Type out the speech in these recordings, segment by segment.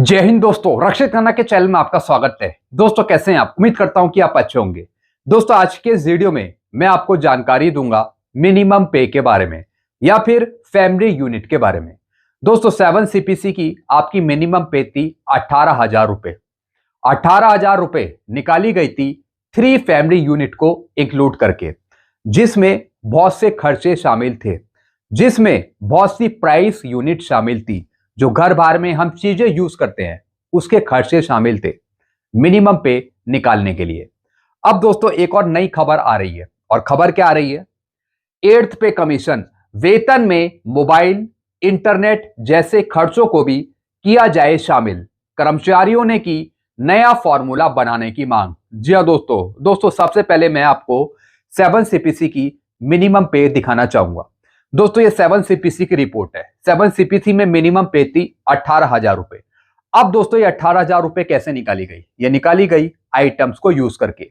जय हिंद दोस्तों, रक्षित खन्ना के चैनल में आपका स्वागत है। दोस्तों कैसे हैं आप? उम्मीद करता हूं कि आप अच्छे होंगे। दोस्तों आज के इस वीडियो में मैं आपको जानकारी दूंगा मिनिमम पे के बारे में या फिर फैमिली यूनिट के बारे में। दोस्तों 7 सीपीसी की आपकी मिनिमम पे थी 18,000 रुपए। 18,000 रुपए निकाली गई थी 3 फैमिली यूनिट को इंक्लूड करके, जिसमें बहुत से खर्चे शामिल थे, जिसमें बहुत सी प्राइस यूनिट शामिल थी। जो घर बार में हम चीजें यूज करते हैं उसके खर्चे शामिल थे मिनिमम पे निकालने के लिए। अब दोस्तों एक और नई खबर आ रही है, और खबर क्या आ रही है? 8th पे कमीशन, वेतन में मोबाइल इंटरनेट जैसे खर्चों को भी किया जाए शामिल। कर्मचारियों ने की नया फॉर्मूला बनाने की मांग। जी हाँ दोस्तों सबसे पहले मैं आपको 7 सीपीसी की मिनिमम पे दिखाना चाहूंगा। दोस्तों ये 7 सीपीसी की रिपोर्ट है। 7 सीपीसी में मिनिमम पे थी 18,000 रुपए। अब दोस्तों ये 18,000 रुपए कैसे निकाली गई? ये निकाली गई आइटम्स को यूज करके,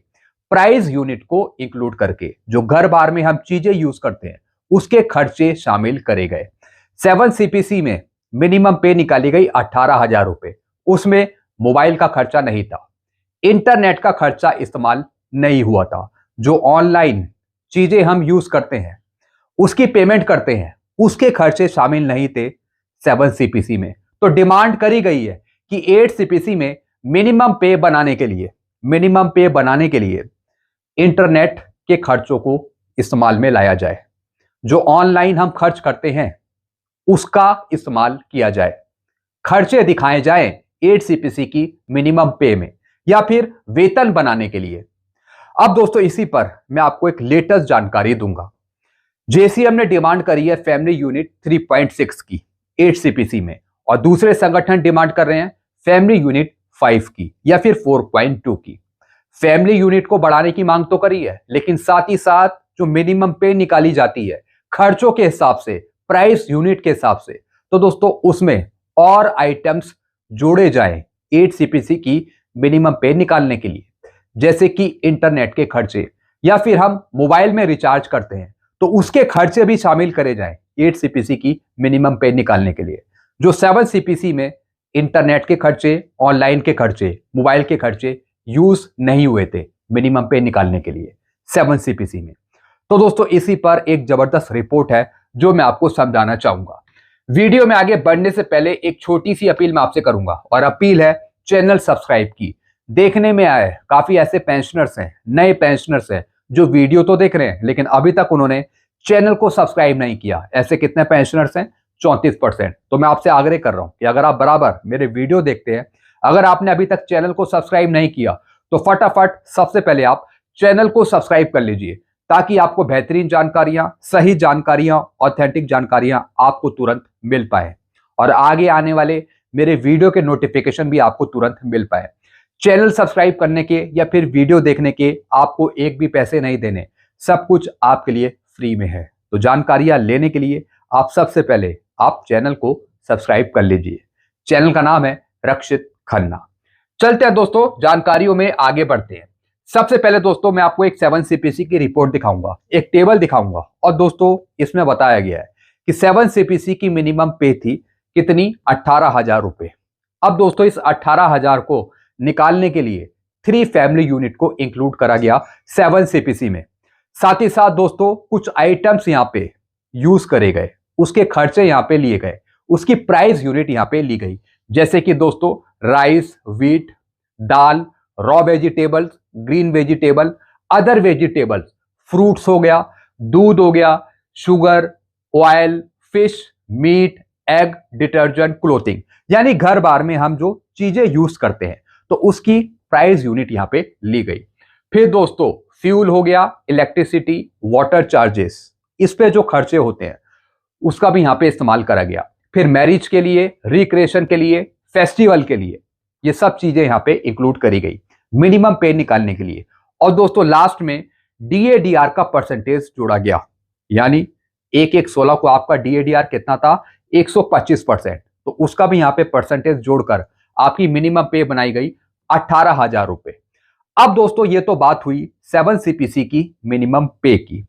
प्राइस यूनिट को इंक्लूड करके। जो घर बार में हम चीजें यूज करते हैं उसके खर्चे शामिल करे गए। 7 सीपीसी में मिनिमम पे निकाली गई 18,000 रुपए। उसमें मोबाइल का खर्चा नहीं था, इंटरनेट का खर्चा इस्तेमाल नहीं हुआ था। जो ऑनलाइन चीजें हम यूज करते हैं उसकी पेमेंट करते हैं उसके खर्चे शामिल नहीं थे 7 सीपीसी में। तो डिमांड करी गई है कि 8 सीपीसी में मिनिमम पे बनाने के लिए इंटरनेट के खर्चों को इस्तेमाल में लाया जाए। जो ऑनलाइन हम खर्च करते हैं उसका इस्तेमाल किया जाए, खर्चे दिखाए जाएं 8 सीपीसी की मिनिमम पे में या फिर वेतन बनाने के लिए। अब दोस्तों इसी पर मैं आपको एक लेटेस्ट जानकारी दूंगा। जेसीएम ने डिमांड करी है फैमिली यूनिट 3.6 की 8 सीपीसी में, और दूसरे संगठन डिमांड कर रहे हैं फैमिली यूनिट 5 की या फिर 4.2 की। फैमिली यूनिट को बढ़ाने की मांग तो करी है, लेकिन साथ ही साथ जो मिनिमम पे निकाली जाती है खर्चों के हिसाब से, प्राइस यूनिट के हिसाब से, तो दोस्तों उसमें और आइटम्स जोड़े जाएं 8 सीपीसी की मिनिमम पे निकालने के लिए, जैसे कि इंटरनेट के खर्चे, या फिर हम मोबाइल में रिचार्ज करते हैं तो उसके खर्चे भी शामिल करे जाएं 8 सीपीसी की मिनिमम पे निकालने के लिए। जो 7 सीपीसी में इंटरनेट के खर्चे, ऑनलाइन के खर्चे, मोबाइल के खर्चे यूज नहीं हुए थे मिनिमम पे निकालने के लिए 7 सीपीसी में। तो दोस्तों इसी पर एक जबरदस्त रिपोर्ट है जो मैं आपको समझाना चाहूंगा। वीडियो में आगे बढ़ने से पहले एक छोटी सी अपील मैं आपसे करूंगा, और अपील है चैनल सब्सक्राइब की। देखने में आए काफी ऐसे पेंशनर्स हैं, नए पेंशनर्स हैं जो वीडियो तो देख रहे हैं लेकिन अभी तक उन्होंने चैनल को सब्सक्राइब नहीं किया। ऐसे कितने पेंशनर्स हैं? 34%। तो मैं आपसे आग्रह कर रहा हूं कि अगर आप बराबर मेरे वीडियो देखते हैं, अगर आपने अभी तक चैनल को सब्सक्राइब नहीं किया तो फटाफट सबसे पहले आप चैनल को सब्सक्राइब कर लीजिए, ताकि आपको बेहतरीन जानकारियां, सही जानकारियां, ऑथेंटिक जानकारियां आपको तुरंत मिल पाए, और आगे आने वाले मेरे वीडियो के नोटिफिकेशन भी आपको तुरंत मिल पाए। चैनल सब्सक्राइब करने के या फिर वीडियो देखने के आपको एक भी पैसे नहीं देने, सब कुछ आपके लिए फ्री में है। तो जानकारियां लेने के लिए आप सबसे पहले आप चैनल को सब्सक्राइब कर लीजिए। चैनल का नाम है रक्षित खन्ना। चलते हैं दोस्तों, जानकारियों में आगे बढ़ते हैं। सबसे पहले दोस्तों मैं आपको एक 7 सीपीसी की रिपोर्ट दिखाऊंगा, एक टेबल दिखाऊंगा, और दोस्तों इसमें बताया गया है कि 7 सीपीसी की मिनिमम पे थी कितनी? 18,000 रुपए। अब दोस्तों इस 18,000 को निकालने के लिए 3 फैमिली यूनिट को इंक्लूड करा गया 7 सीपीसी में। साथ ही साथ दोस्तों कुछ आइटम्स यहां पे यूज करे गए, उसके खर्चे यहां पे लिए गए, उसकी प्राइस यूनिट यहां पे ली गई, जैसे कि दोस्तों राइस, व्हीट, दाल, raw vegetables, green vegetable, other vegetables, fruits हो गया, दूध हो गया, sugar, oil, fish, meat, egg, detergent, clothing, यानी घर बार में हम जो चीजें यूज करते हैं तो उसकी प्राइस यूनिट यहां पे ली गई। फिर दोस्तों फ्यूल हो गया, इलेक्ट्रिसिटी, वाटर चार्जेस, इस पे जो खर्चे होते हैं उसका भी यहां पे इस्तेमाल करा गया। फिर मैरिज के लिए, रिक्रिएशन के लिए, फेस्टिवल के लिए, ये सब चीजें यहां पे इंक्लूड करी गई मिनिमम पे निकालने के लिए। और दोस्तों लास्ट में डीएडीआर का परसेंटेज जोड़ा गया, यानी 1/16 को आपका डीएडीआर कितना था? 125%। तो उसका भी यहां पे परसेंटेज जोड़कर आपकी मिनिमम पे बनाई गई 18,000 रुपए। अब दोस्तों ये तो बात हुई 7 सीपीसी की मिनिमम पे की।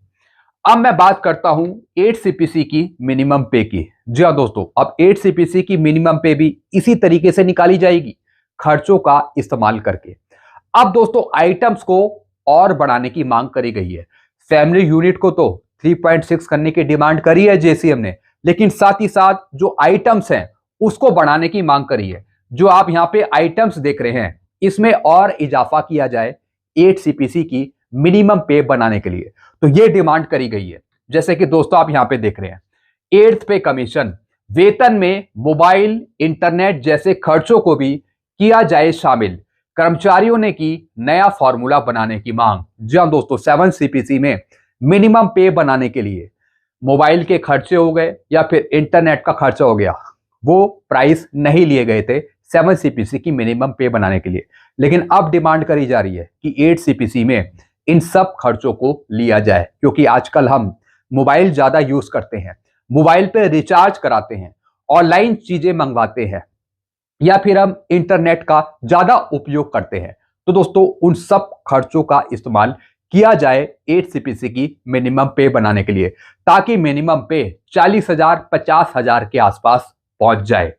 अब मैं बात करता हूं 8 सीपीसी की मिनिमम पे की। जी हाँ दोस्तों, अब 8 सीपीसी की मिनिमम पे भी इसी तरीके से निकाली जाएगी, खर्चों का इस्तेमाल करके। अब दोस्तों आइटम्स को और बढ़ाने की मांग करी गई है। फैमिली यूनिट को तो 3.6 करने की डिमांड करी है जेसीएम ने, लेकिन साथ ही साथ जो आइटम्स हैं उसको बढ़ाने की मांग करी है। जो आप यहां पे आइटम्स देख रहे हैं इसमें और इजाफा किया जाए 8 सीपीसी की मिनिमम पे बनाने के लिए, तो ये डिमांड करी गई है। जैसे कि दोस्तों आप यहां पे देख रहे हैं 8th पे कमीशन, वेतन में मोबाइल इंटरनेट जैसे खर्चों को भी किया जाए शामिल। कर्मचारियों ने की नया फॉर्मूला बनाने की मांग। जी हाँ दोस्तों, 7 सीपीसी में मिनिमम पे बनाने के लिए मोबाइल के खर्चे हो गए या फिर इंटरनेट का खर्चा हो गया, वो प्राइस नहीं लिए गए थे 7 सीपीसी की मिनिमम पे बनाने के लिए। लेकिन अब डिमांड करी जा रही है कि 8 सीपीसी में इन सब खर्चों को लिया जाए, क्योंकि आजकल हम मोबाइल ज्यादा यूज करते हैं, मोबाइल पे रिचार्ज कराते हैं, ऑनलाइन चीजें मंगवाते हैं या फिर हम इंटरनेट का ज्यादा उपयोग करते हैं। तो दोस्तों उन सब खर्चों का इस्तेमाल किया जाए 8 सीपीसी की मिनिमम पे बनाने के लिए, ताकि मिनिमम पे 40,000 50,000 के आसपास पहुंच जाए।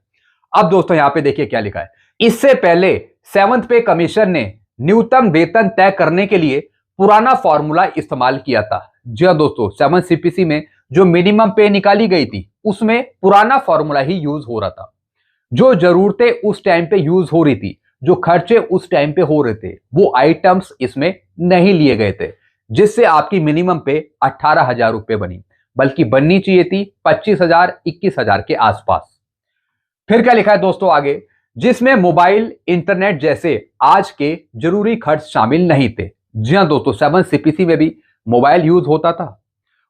अब दोस्तों यहां पे देखिए क्या लिखा है। इससे पहले 7th पे कमीशन ने न्यूनतम वेतन तय करने के लिए पुराना फॉर्मूला इस्तेमाल किया था। जी हाँ दोस्तों, 7 सीपीसी में जो मिनिमम पे निकाली गई थी उसमें पुराना फॉर्मूला ही यूज हो रहा था। जो जरूरतें उस टाइम पे यूज हो रही थी, जो खर्चे उस टाइम पे हो रहे थे, वो आइटम्स इसमें नहीं लिए गए थे, जिससे आपकी मिनिमम पे 18,000 रुपए बनी, बल्कि बननी चाहिए थी 25,000 21,000 के आसपास। फिर क्या लिखा है दोस्तों आगे, जिसमें मोबाइल इंटरनेट जैसे आज के जरूरी खर्च शामिल नहीं थे। जी हाँ दोस्तों, 7 सीपीसी में भी मोबाइल यूज होता था,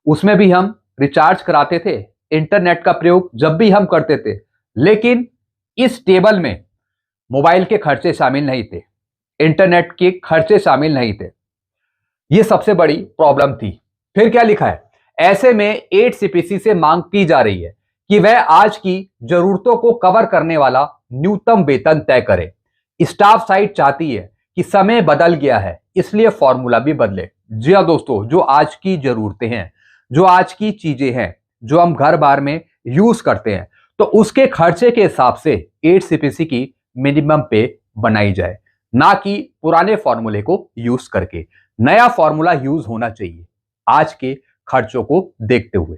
उसमें भी हम रिचार्ज कराते थे, इंटरनेट का प्रयोग जब भी हम करते थे, लेकिन इस टेबल में मोबाइल के खर्चे शामिल नहीं थे, इंटरनेट के खर्चे शामिल नहीं थे। यह सबसे बड़ी प्रॉब्लम थी। फिर क्या लिखा है, ऐसे में 8 सीपीसी से मांग की जा रही है कि वह आज की जरूरतों को कवर करने वाला न्यूनतम वेतन तय करे। स्टाफ साइड चाहती है कि समय बदल गया है, इसलिए फॉर्मूला भी बदले। जी हाँ दोस्तों, जो आज की जरूरतें हैं, जो आज की चीजें हैं, जो हम घर बार में यूज करते हैं, तो उसके खर्चे के हिसाब से 8 सीपीसी की मिनिमम पे बनाई जाए, ना कि पुराने फॉर्मूले को यूज करके। नया फॉर्मूला यूज होना चाहिए आज के खर्चों को देखते हुए।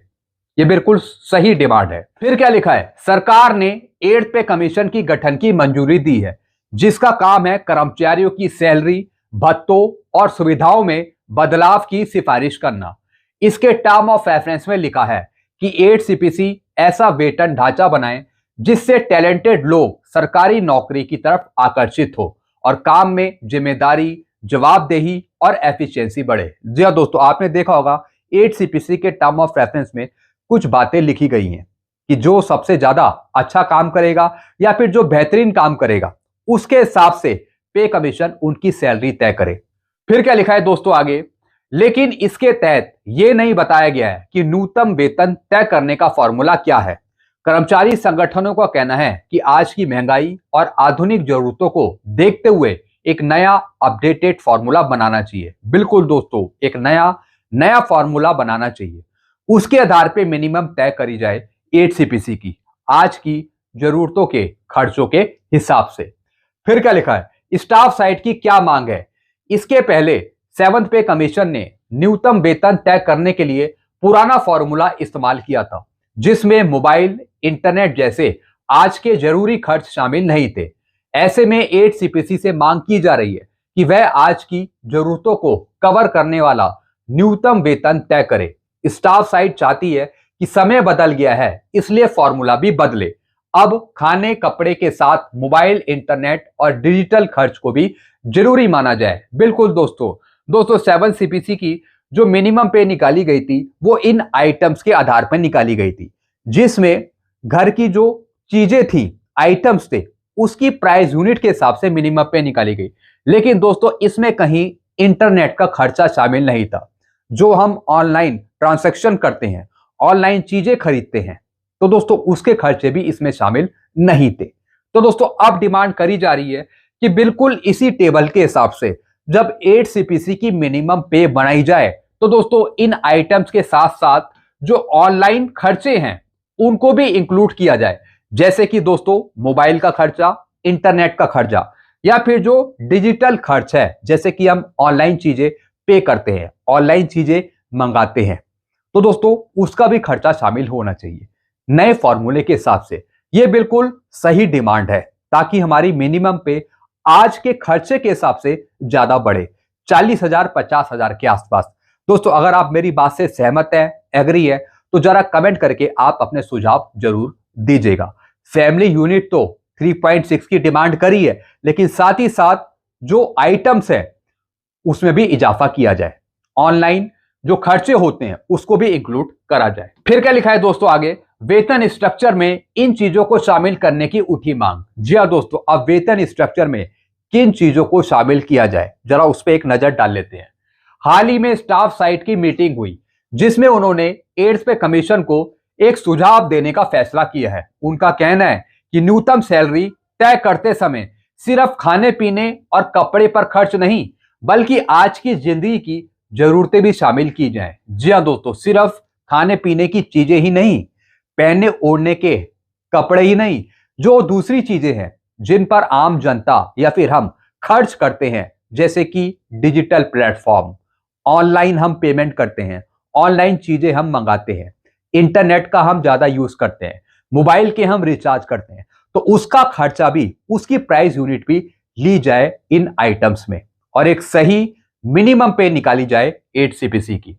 ये बिल्कुल सही डिमांड है। फिर क्या लिखा है, सरकार ने 8th पे कमीशन की गठन की मंजूरी दी है, जिसका काम है कर्मचारियों की सैलरी, भत्तों और सुविधाओं में बदलाव की सिफारिश करना। इसके टर्म ऑफ रेफरेंस में लिखा है कि 8 सीपीसी ऐसा वेतन ढांचा बनाए जिससे टैलेंटेड लोग सरकारी नौकरी की तरफ आकर्षित हो और काम में जिम्मेदारी, जवाबदेही और एफिशिएंसी बढ़े। जी हाँ दोस्तों, आपने देखा होगा 8 सीपीसी के टर्म ऑफ रेफरेंस में कुछ बातें लिखी गई हैं कि जो सबसे ज्यादा अच्छा काम करेगा या फिर जो बेहतरीन काम करेगा, उसके हिसाब से पे कमीशन उनकी सैलरी तय करे। फिर क्या लिखा है दोस्तों आगे, लेकिन इसके तहत यह नहीं बताया गया है कि न्यूनतम वेतन तय करने का फॉर्मूला क्या है। कर्मचारी संगठनों का कहना है कि आज की महंगाई और आधुनिक जरूरतों को देखते हुए एक नया अपडेटेड फॉर्मूला बनाना चाहिए। बिल्कुल दोस्तों, एक नया फॉर्मूला बनाना चाहिए, उसके आधार पे मिनिमम तय करी जाए 8 सीपीसी की, आज की जरूरतों के खर्चों के हिसाब से। फिर क्या लिखा है, स्टाफ साइड की क्या मांग है। इसके पहले 7th पे कमीशन ने न्यूनतम वेतन तय करने के लिए पुराना फॉर्मूला इस्तेमाल किया था, जिसमें मोबाइल इंटरनेट जैसे आज के जरूरी खर्च शामिल नहीं थे। ऐसे में 8 सीपीसी से मांग की जा रही है कि वह आज की जरूरतों को कवर करने वाला न्यूनतम वेतन तय करे। स्टाफ साइड चाहती है कि समय बदल गया है, इसलिए फॉर्मूला भी बदले। अब खाने कपड़े के साथ मोबाइल इंटरनेट और डिजिटल खर्च को भी जरूरी माना जाए। बिल्कुल दोस्तों 7 सीपीसी की जो मिनिमम पे निकाली गई थी वो इन आइटम्स के आधार पर निकाली गई थी, जिसमें घर की जो चीजें थी, आइटम्स थे, उसकी प्राइस यूनिट के हिसाब से मिनिमम पे निकाली गई। लेकिन दोस्तों इसमें कहीं इंटरनेट का खर्चा शामिल नहीं था। जो हम ऑनलाइन ट्रांजैक्शन करते हैं, ऑनलाइन चीजें खरीदते हैं, तो दोस्तों उसके खर्चे भी इसमें शामिल नहीं थे। तो दोस्तों अब डिमांड करी जा रही है कि बिल्कुल इसी टेबल के हिसाब से जब 8 सीपीसी की मिनिमम पे बनाई जाए तो दोस्तों इन आइटम्स के साथ साथ जो ऑनलाइन खर्चे हैं उनको भी इंक्लूड किया जाए, जैसे कि दोस्तों मोबाइल का खर्चा, इंटरनेट का खर्चा, या फिर जो डिजिटल खर्च है, जैसे कि हम ऑनलाइन चीजें पे करते हैं, ऑनलाइन चीजें मंगाते हैं, तो दोस्तों उसका भी खर्चा शामिल होना चाहिए नए फॉर्मूले के हिसाब से। यह बिल्कुल सही डिमांड है ताकि हमारी मिनिमम पे आज के खर्चे के हिसाब से ज्यादा बढ़े, 40,000 50,000 के आसपास। दोस्तों अगर आप मेरी बात से सहमत हैं, एग्री है, तो जरा कमेंट करके आप अपने सुझाव जरूर दीजिएगा। फैमिली यूनिट तो 3.6 की डिमांड करी है, लेकिन साथ ही साथ जो आइटम्स है उसमें भी इजाफा किया जाए, ऑनलाइन जो खर्चे होते हैं उसको भी इंक्लूड करा जाए। फिर क्या लिखा है दोस्तों आगे, वेतन स्ट्रक्चर में इन चीजों को शामिल करने की उठी मांग। जी हाँ दोस्तों, अब वेतन स्ट्रक्चर में किन चीजों को शामिल किया जाए जरा उस पर एक नजर डाल लेते हैं। हाल ही में स्टाफ साइट की मीटिंग हुई जिसमें उन्होंने एड्स पे कमीशन को एक सुझाव देने का फैसला किया है। उनका कहना है कि न्यूनतम सैलरी तय करते समय सिर्फ खाने पीने और कपड़े पर खर्च नहीं बल्कि आज की जिंदगी की जरूरतें भी शामिल की जाएं। जी हाँ दोस्तों, सिर्फ खाने पीने की चीजें ही नहीं, पहनने ओढ़ने के कपड़े ही नहीं, जो दूसरी चीजें हैं जिन पर आम जनता या फिर हम खर्च करते हैं, जैसे कि डिजिटल प्लेटफॉर्म, ऑनलाइन हम पेमेंट करते हैं, ऑनलाइन चीजें हम मंगाते हैं, इंटरनेट का हम ज्यादा यूज करते हैं, मोबाइल के हम रिचार्ज करते हैं, तो उसका खर्चा भी, उसकी प्राइस यूनिट भी ली जाए इन आइटम्स में और एक सही मिनिमम पे निकाली जाए 8 CPC की।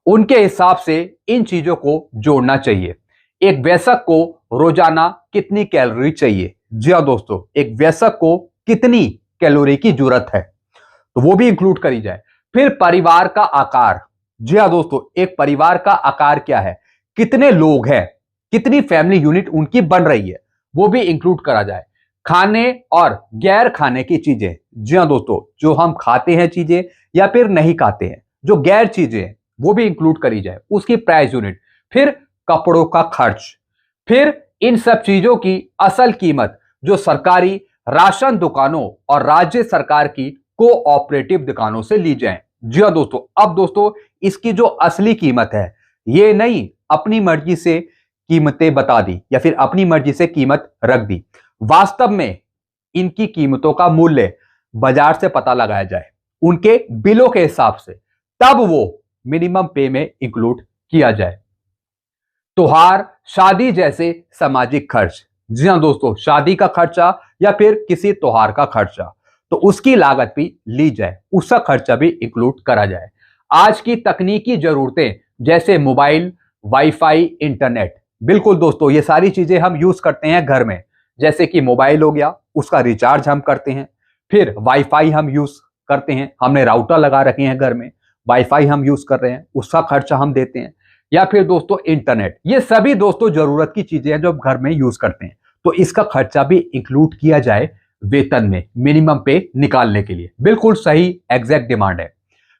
उनके हिसाब से इन चीजों को जोड़ना चाहिए। एक वयस्क को रोजाना कितनी कैलोरी चाहिए? जी हाँ दोस्तों, एक वयस्क को कितनी कैलोरी की जरूरत है, तो वो भी इंक्लूड करी जाए। फिर परिवार का आकार। जी हाँ दोस्तों, एक परिवार का आकार क्या है, कितने लोग हैं, कितनी फैमिली यूनिट उनकी बन रही है, वो भी इंक्लूड करा जाए। खाने और गैर खाने की चीजें। जी हाँ दोस्तों, जो हम खाते हैं चीजें या फिर नहीं खाते हैं, जो गैर चीजें हैं वो भी इंक्लूड करी जाए, उसकी प्राइस यूनिट। फिर कपड़ों का खर्च। फिर इन सब चीजों की असल कीमत जो सरकारी राशन दुकानों और राज्य सरकार की कोऑपरेटिव दुकानों से ली जाए। जी हाँ दोस्तों, अब दोस्तों इसकी जो असली कीमत है, ये नहीं अपनी मर्जी से कीमतें बता दी या फिर अपनी मर्जी से कीमत रख दी, वास्तव में इनकी कीमतों का मूल्य बाजार से पता लगाया जाए उनके बिलों के हिसाब से, तब वो मिनिमम पे में इंक्लूड किया जाए। त्योहार, शादी जैसे सामाजिक खर्च। जी हाँ दोस्तों, शादी का खर्चा या फिर किसी त्योहार का खर्चा, तो उसकी लागत भी ली जाए, उसका खर्चा भी इंक्लूड करा जाए। आज की तकनीकी जरूरतें जैसे मोबाइल, वाईफाई, इंटरनेट, बिल्कुल दोस्तों ये सारी चीजें हम यूज करते हैं घर में, जैसे कि मोबाइल हो गया, उसका रिचार्ज हम करते हैं, फिर वाईफाई हम यूज करते हैं, हमने राउटर लगा रखे हैं घर में, वाईफाई हम यूज कर रहे हैं, उसका खर्चा हम देते हैं, या फिर दोस्तों इंटरनेट। ये सभी दोस्तों जरूरत की चीजें हैं जो घर में यूज करते हैं, तो इसका खर्चा भी इंक्लूड किया जाए वेतन में मिनिमम पे निकालने के लिए। बिल्कुल सही एग्जैक्ट डिमांड है।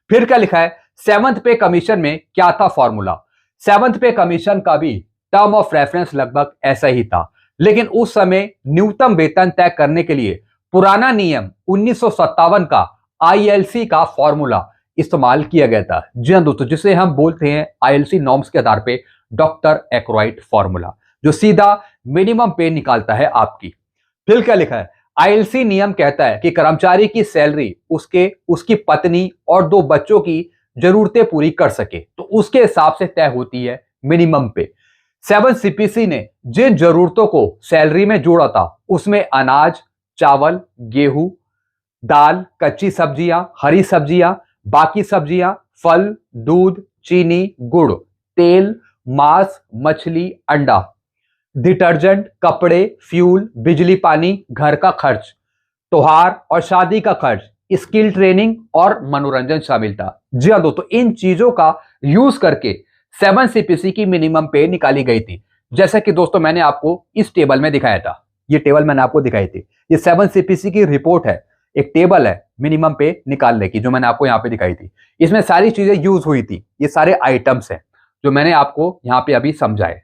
फिर क्या लिखा है, 7th पे कमीशन में क्या था फॉर्मूला? 7th पे कमीशन का भी टर्म ऑफ रेफरेंस लगभग ऐसा ही था, लेकिन उस समय न्यूनतम वेतन तय करने के लिए पुराना नियम 1957 का ILC का फॉर्मूला इस्तेमाल किया गया था। जी हाँ दोस्तों, जिसे हम बोलते हैं ILC नॉर्म्स के आधार पे डॉक्टर एक्राइट फॉर्मूला, जो सीधा मिनिमम पे निकालता है आपकी। फिर क्या लिखा है, ILC नियम कहता है कि कर्मचारी की सैलरी उसकी पत्नी और 2 बच्चों की जरूरतें पूरी कर सके, तो उसके हिसाब से तय होती है मिनिमम पे। 7 CPC ने जिन जरूरतों को सैलरी में जोड़ा था उसमें अनाज, चावल, गेहूं, दाल, कच्ची सब्जियां, हरी सब्जियां, बाकी सब्जियां, फल, दूध, चीनी, गुड़, तेल, मांस, मछली, अंडा, डिटर्जेंट, कपड़े, फ्यूल, बिजली पानी, घर का खर्च, त्योहार और शादी का खर्च, स्किल ट्रेनिंग और मनोरंजन शामिल था। जी हाँ दोस्तों, इन चीजों का यूज करके 7 CPC की मिनिमम पे निकाली गई थी, जैसा कि दोस्तों मैंने आपको इस टेबल में दिखाया था। ये टेबल मैंने आपको दिखाई थी, ये 7 CPC की रिपोर्ट है, एक टेबल है मिनिमम पे निकालने की, जो मैंने आपको यहाँ पे दिखाई थी। इसमें सारी चीजें यूज हुई थी, ये सारे आइटम्स हैं जो मैंने आपको यहाँ पे अभी समझाए।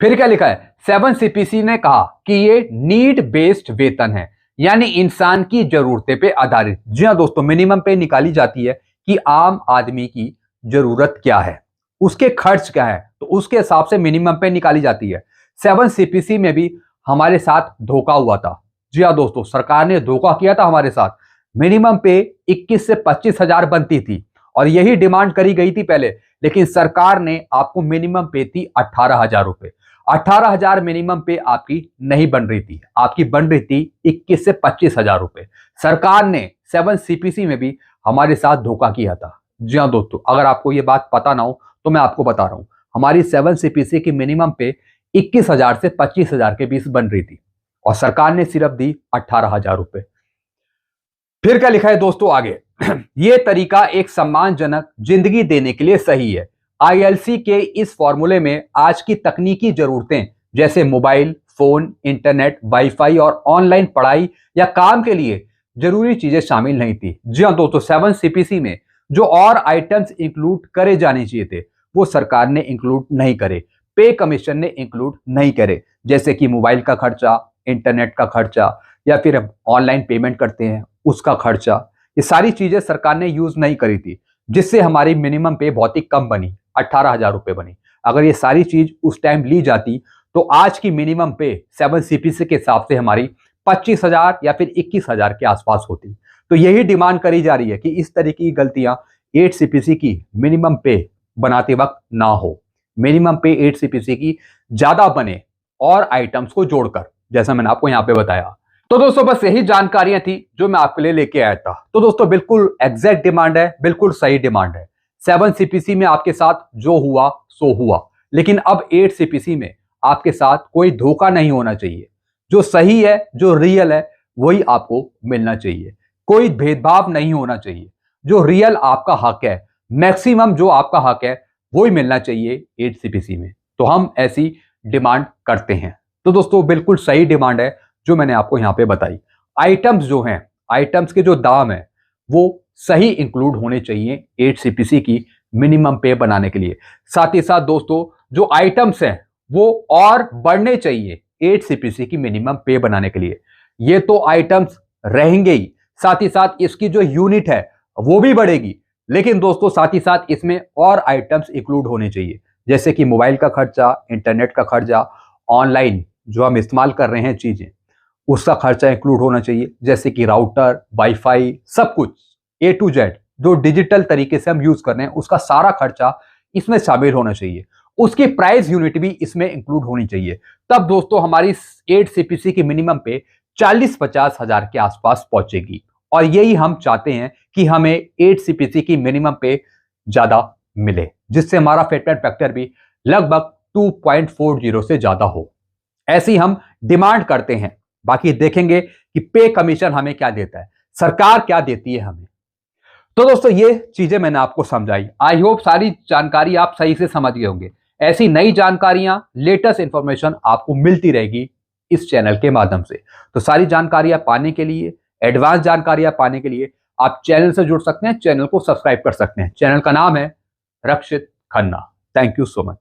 फिर क्या लिखा है, 7 CPC ने कहा कि ये नीड बेस्ड वेतन है, यानी इंसान की जरूरतें पे आधारित। जी हाँ दोस्तों, मिनिमम पे निकाली जाती है कि आम आदमी की जरूरत क्या है, उसके खर्च क्या है, तो उसके हिसाब से मिनिमम पे निकाली जाती है। 7 सीपीसी में भी हमारे साथ धोखा हुआ था। जी हाँ दोस्तों, सरकार ने धोखा किया था हमारे साथ। मिनिमम पे 21 से 25 हजार बनती थी और यही डिमांड करी गई थी पहले, लेकिन सरकार ने आपको मिनिमम पे थी 18,000 रुपए। 18,000 मिनिमम पे आपकी नहीं बन रही थी, आपकी बन रही थी 21 से 25 हजार रुपए। सरकार ने 7 सीपीसी में भी हमारे साथ धोखा किया था। जी हाँ दोस्तों, अगर आपको ये बात पता ना हो तो मैं आपको बता रहा हूं, हमारी 7 सीपीसी की मिनिमम पे 21,000 से 25,000 के बीच बन रही थी और सरकार ने सिर्फ दी 18,000 रुपए। फिर क्या लिखा है दोस्तों आगे, यह तरीका एक सम्मानजनक जिंदगी देने के लिए सही है। आईएलसी के इस फॉर्मूले में आज की तकनीकी जरूरतें जैसे मोबाइल फोन, इंटरनेट, वाईफाई और ऑनलाइन पढ़ाई या काम के लिए जरूरी चीजें शामिल नहीं थी। जी हाँ दोस्तों, 7 सीपीसी में जो और आइटम्स इंक्लूड करे जाने चाहिए थे वो सरकार ने इंक्लूड नहीं करे, पे कमीशन ने इंक्लूड नहीं करे, जैसे कि मोबाइल का खर्चा, इंटरनेट का खर्चा या फिर ऑनलाइन पेमेंट करते हैं उसका खर्चा। ये सारी चीजें सरकार ने यूज नहीं करी थी, जिससे हमारी मिनिमम पे बहुत ही कम बनी, 18,000 रुपए बनी। अगर ये सारी चीज उस टाइम ली जाती तो आज की मिनिमम पे 7 सीपीसी के हिसाब से हमारी 25,000 या फिर 21,000 के आसपास होती। तो यही डिमांड करी जा रही है कि इस तरीके की गलतियां 8 सीपीसी की मिनिमम पे बनाते वक्त ना हो। मिनिमम पे 8 सीपीसी की ज्यादा बने और आइटम्स को जोड़कर, जैसा मैंने आपको यहां पे बताया। तो दोस्तों बस यही जानकारियां थी जो मैं आपके लिए लेके आया था। तो दोस्तों बिल्कुल एग्जैक्ट डिमांड है, बिल्कुल सही डिमांड है। 7 सीपीसी में आपके साथ जो हुआ सो हुआ, लेकिन अब 8 सीपीसी में आपके साथ कोई धोखा नहीं होना चाहिए। जो सही है, जो रियल है, वही आपको मिलना चाहिए। कोई भेदभाव नहीं होना चाहिए। जो रियल आपका हक है, मैक्सिमम जो आपका हक है, वही मिलना चाहिए 8 सीपीसी में। तो हम ऐसी डिमांड करते हैं। तो दोस्तों बिल्कुल सही डिमांड है जो मैंने आपको यहां पे बताई। आइटम्स जो हैं, आइटम्स के जो दाम है वो सही इंक्लूड होने चाहिए 8 सीपीसी की मिनिमम पे बनाने के लिए। साथ ही साथ दोस्तों जो आइटम्स हैं वो और बढ़ने चाहिए 8 सीपीसी की मिनिमम पे बनाने के लिए। ये तो आइटम्स रहेंगे ही, साथ ही साथ इसकी जो यूनिट है वो भी बढ़ेगी, लेकिन दोस्तों साथ ही साथ इसमें और आइटम्स इंक्लूड होने चाहिए, जैसे कि मोबाइल का खर्चा, इंटरनेट का खर्चा, ऑनलाइन जो हम इस्तेमाल कर रहे हैं चीजें, उसका खर्चा इंक्लूड होना चाहिए, जैसे कि राउटर, वाईफाई, सब कुछ A to Z जो डिजिटल तरीके से हम यूज कर रहे हैं उसका सारा खर्चा इसमें शामिल होना चाहिए। उसकी प्राइस यूनिट भी इसमें इंक्लूड होनी चाहिए। तब दोस्तों हमारी 8 सीपीसी की मिनिमम पे 40-50 हजार के आसपास पहुंचेगी और यही हम चाहते हैं कि हमें 8 सीपीसी की मिनिमम पे ज्यादा मिले, जिससे हमारा फिटमेंट फैक्टर भी लगभग 2.40 से ज्यादा हो। ऐसी हम डिमांड करते हैं। बाकी देखेंगे कि पे कमीशन हमें क्या देता है, सरकार क्या देती है हमें। तो दोस्तों ये चीजें मैंने आपको समझाई। आई होप सारी जानकारी आप सही से समझ गए होंगे। ऐसी नई जानकारियां, लेटेस्ट इंफॉर्मेशन आपको मिलती रहेगी इस चैनल के माध्यम से। तो सारी जानकारियां पाने के लिए, एडवांस जानकारियां पाने के लिए आप चैनल से जुड़ सकते हैं, चैनल को सब्सक्राइब कर सकते हैं। चैनल का नाम है Rakshit Khanna. Thank you so much.